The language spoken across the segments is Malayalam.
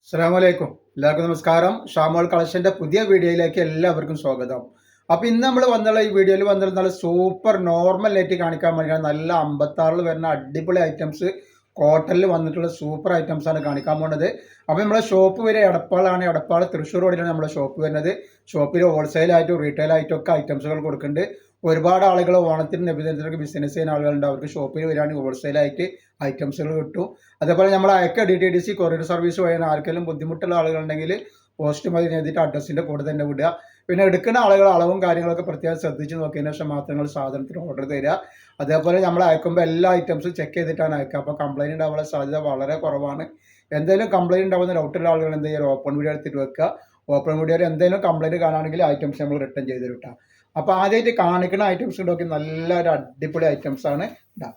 അസ്സലാമലൈക്കും. എല്ലാവർക്കും നമസ്കാരം. ഷാമോൾ കളക്ഷന്റെ പുതിയ വീഡിയോയിലേക്ക് എല്ലാവർക്കും സ്വാഗതം. അപ്പൊ ഇന്ന് നമ്മൾ വന്നുള്ള ഈ വീഡിയോയിൽ വന്നിട്ട് നല്ല സൂപ്പർ നോർമൽ ആയിട്ട് കാണിക്കാൻ വേണ്ടിയാണ് നല്ല 56 വരുന്ന അടിപൊളി ഐറ്റംസ് കോട്ടണിൽ വന്നിട്ടുള്ള സൂപ്പർ ഐറ്റംസ് ആണ് കാണിക്കാൻ പോകുന്നത്. അപ്പൊ നമ്മളെ ഷോപ്പ് വരെ എടപ്പാളാണ്. എടപ്പാൾ തൃശ്ശൂർ റോഡിലാണ് നമ്മുടെ ഷോപ്പ് വരുന്നത്. ഷോപ്പിൽ ഹോൾസെയിൽ ആയിട്ടും റീറ്റെയിൽ ആയിട്ടും ഒക്കെ ഐറ്റംസുകൾ കൊടുക്കുന്നുണ്ട്. ഒരുപാട് ആളുകൾ ഓണത്തിന് നബിദിനത്തിനൊക്കെ ബിസിനസ് ചെയ്യുന്ന ആളുകളുണ്ട്. അവർക്ക് ഷോപ്പിൽ വരികയാണെങ്കിൽ ഹോൾസെയിൽ ആയിട്ട് ഐറ്റംസുകൾ കിട്ടും. അതേപോലെ നമ്മൾ അയക്ക DTDC കൊറിയർ സർവീസ് വഴിയാണ്. ആർക്കെങ്കിലും ബുദ്ധിമുട്ടുള്ള ആളുകളുണ്ടെങ്കിൽ പോസ്റ്റ് മതി എഴുതിയിട്ട് അഡ്രസ്സിന്റെ കൂടെ തന്നെ വിടുക. പിന്നെ എടുക്കുന്ന ആളുകൾ അളവും കാര്യങ്ങളൊക്കെ പ്രത്യേകം ശ്രദ്ധിച്ച് നോക്കിയതിനു ശേഷം മാത്രം സാധനത്തിന് ഓർഡർ തരിക. അതേപോലെ നമ്മൾ അയക്കുമ്പോൾ എല്ലാ ഐറ്റംസും ചെക്ക് ചെയ്തിട്ടാണ് അയക്കുക. അപ്പോൾ കംപ്ലൈൻറ്റ് ഉണ്ടാവാനുള്ള സാധ്യത വളരെ കുറവാണ്. എന്തെങ്കിലും കംപ്ലൈൻറ്റ് ഉണ്ടാവുന്ന ഡൗട്ടുള്ള ആളുകൾ എന്ത് ചെയ്യുക, ഓപ്പൺ വീഡിയോ എടുത്തിട്ട് വെക്കുക. ഓപ്പൺ വീഡിയോയിൽ എന്തെങ്കിലും കംപ്ലൈൻറ്റ് കാണുകയാണെങ്കിൽ ഐറ്റംസ് നമ്മൾ റിട്ടേൺ ചെയ്ത് കിട്ടാം. അപ്പോൾ ആദ്യമായിട്ട് കാണിക്കുന്ന ഐറ്റംസ് നോക്കി നല്ലൊരു അടിപൊളി ഐറ്റംസ് ആണ് ഇതാ.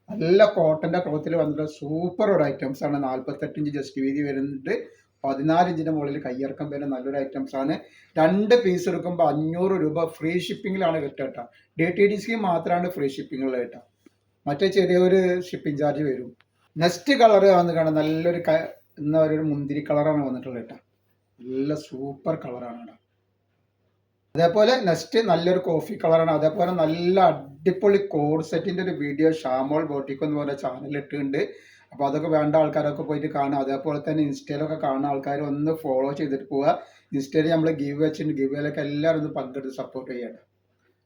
നല്ല കോട്ടന്റെ ക്ലോത്തിൽ വന്നിട്ട് സൂപ്പർ ഒരു ഐറ്റംസ് ആണ്. 48 ഇഞ്ച് ജസ്റ്റ് വീതി വരുന്നുണ്ട്. 14 ഇഞ്ചിന്റെ മുകളിൽ കയ്യിറക്കം വരുന്ന നല്ലൊരു ഐറ്റംസ് ആണ്. 2 പീസ് എടുക്കുമ്പോൾ 500 രൂപ ഫ്രീ ഷിപ്പിങ്ങിലാണ് കിട്ടുക കേട്ടോ. DTDC മാത്രമാണ് ഫ്രീ ഷിപ്പിങ്ങുള്ള കേട്ടോ. മറ്റേ ചെറിയൊരു ഷിപ്പിംഗ് ചാർജ് വരും. നെക്സ്റ്റ് കളർ വന്ന് കാണാൻ നല്ലൊരു എന്നാ ഒരു മുന്തിരി കളറാണ് വന്നിട്ടുള്ളത് കേട്ടോ. നല്ല സൂപ്പർ കളറാണ് കേട്ടോ. അതേപോലെ നെക്സ്റ്റ് നല്ലൊരു കോഫി കളറാണ്. അതേപോലെ നല്ല അടിപൊളി കോഡ് സെറ്റിന്റെ ഒരു വീഡിയോ ഷാമോൾ ബോട്ടിക് എന്ന് പറഞ്ഞ ചാനലിൽ ഇട്ടിട്ടുണ്ട്. അപ്പോൾ അതൊക്കെ വേണ്ട ആൾക്കാരൊക്കെ പോയിട്ട് കാണുക. അതേപോലെ തന്നെ ഇൻസ്റ്റയിലൊക്കെ കാണുന്ന ആൾക്കാർ ഒന്ന് ഫോളോ ചെയ്തിട്ട് പോവുക. ഇൻസ്റ്റയിൽ നമ്മൾ ഗീവ് വെച്ചിട്ടുണ്ട്. ഗീവിലൊക്കെ എല്ലാവരും ഒന്ന് പങ്കെടുത്ത് സപ്പോർട്ട് ചെയ്യണം.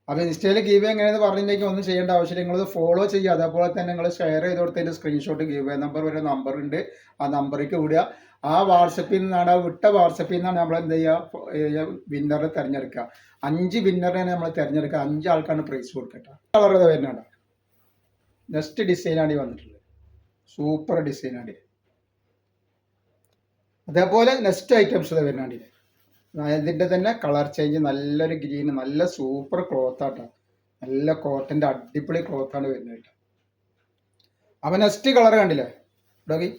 അപ്പോൾ ഇൻസ്റ്റയിൽ ഗീവ് എങ്ങനെയെന്ന് പറഞ്ഞിട്ടുണ്ടെങ്കിൽ ഒന്നും ചെയ്യേണ്ട ആവശ്യമില്ല. നിങ്ങളത് ഫോളോ ചെയ്യുക. അതേപോലെ തന്നെ നിങ്ങൾ ഷെയർ ചെയ്ത് കൊടുത്തതിൻ്റെ സ്ക്രീൻഷോട്ട് ഗീവ് നമ്പർ വരെ നമ്പർ ഉണ്ട്. ആ നമ്പറിലേക്ക് വിടുക. ആ വാട്സപ്പിൽ നിന്നാണ് വിട്ട വാട്സപ്പിൽ നിന്നാണ് നമ്മൾ എന്ത് ചെയ്യുക, വിന്നറെ തിരഞ്ഞെടുക്കുക. 5 വിന്നറിനെ നമ്മൾ തിരഞ്ഞെടുക്കുക. 5 ആൾക്കാണ് പ്രൈസ് കൊടുക്കട്ടെ. കളർ വരുന്നുണ്ട്. നെക്സ്റ്റ് ഡിസൈനാണ് ഈ വന്നിട്ടുള്ളത്. സൂപ്പർ ഡിസൈനാണ്. അതേപോലെ നെക്സ്റ്റ് ഐറ്റംസ് വരുന്നുണ്ട്. ഇതിൻ്റെ തന്നെ കളർ ചേഞ്ച് നല്ലൊരു ഗ്രീൻ, നല്ല സൂപ്പർ ക്ലോത്ത് ആട്ടോ. നല്ല കോട്ടൻ്റെ അടിപൊളി ക്ലോത്താണ് വരുന്നത് കേട്ടോ. അപ്പം നെക്സ്റ്റ് കളർ കണ്ടില്ലേ ഡോഗി,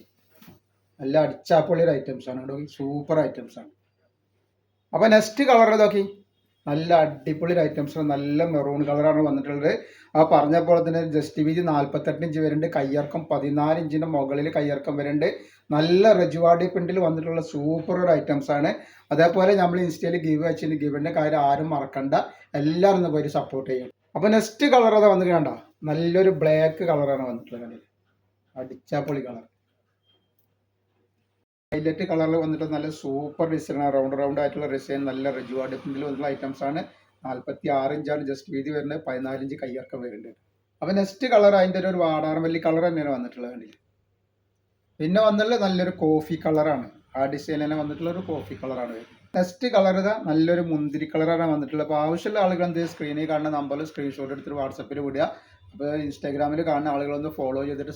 നല്ല അടിച്ചാപ്പൊളി ഒരു ഐറ്റംസ് ആണ് ഡോഗി. സൂപ്പർ ഐറ്റംസ് ആണ്. അപ്പം നെക്സ്റ്റ് കളർ നോക്കി, നല്ല അടിപൊളി ഐറ്റംസ്, നല്ല മെറൂൺ കളറാണ് വന്നിട്ടുള്ളത്. ആ പറഞ്ഞ പോലെ തന്നെ ജസ്റ്റ് വീതി 48 ഇഞ്ച് വരുന്നുണ്ട്. കയ്യിറക്കം 14 ഇഞ്ചിൻ്റെ മുകളിൽ കയ്യിറക്കം വരുന്നുണ്ട്. നല്ല റജുവാടി പ്രിന്റിൽ വന്നിട്ടുള്ള സൂപ്പർ ഒരു ഐറ്റംസ് ആണ്. അതേപോലെ നമ്മൾ ഇൻസ്റ്റയിൽ ഗിവ് വെച്ചിട്ട് ഗിവിൻ്റെ കാര്യം ആരും മറക്കണ്ട. എല്ലാവരും ഒന്ന് പോയി സപ്പോർട്ട് ചെയ്യണം. അപ്പോൾ നെക്സ്റ്റ് കളർ അതാ വന്നിട്ട് കണ്ട, നല്ലൊരു ബ്ലാക്ക് കളറാണ് വന്നിട്ടുള്ളത്. അടിച്ചാപ്പൊളി കളർ, ഹൈലൈറ്റ് കളറിൽ വന്നിട്ട് നല്ല സൂപ്പർ ഡിസൈനാണ്. റൗണ്ട് ആയിട്ടുള്ള ഡിസൈൻ, നല്ല റജുവാടി പ്രിന്റിൽ വന്നിട്ടുള്ള ഐറ്റംസ് ആണ്. 46 ഇഞ്ചാണ് ജസ്റ്റ് വീതി വരുന്നത്. 14 ഇഞ്ച് കയ്യിറക്കം വരുന്നുണ്ട്. അപ്പോൾ നെക്സ്റ്റ് കളർ അതിൻ്റെ ഒരു വാടാർമല്ലി കളർ തന്നെയാണ് വന്നിട്ടുള്ളത് കണ്ടില്ല. പിന്നെ വന്നിട്ടുള്ള നല്ലൊരു കോഫി കളറാണ്. ആ ഡിസൈൻ തന്നെ വന്നിട്ടുള്ള ഒരു കോഫി കളറാണ് വരുന്നത്. നെക്സ്റ്റ് കളർ ഇതാ നല്ലൊരു മുന്തിരി കളറാണ് വന്നിട്ടുള്ളത്. അപ്പോൾ ആവശ്യമുള്ള ആളുകൾ എന്ത് സ്ക്രീനിൽ കാണുന്ന നമ്പറിൽ സ്ക്രീൻഷോട്ട് എടുത്തിട്ട് വാട്സപ്പിൽ വിടുക. അപ്പോൾ ഇൻസ്റ്റാഗ്രാമിൽ കാണുന്ന ആളുകളൊന്ന് ഫോളോ ചെയ്തിട്ട്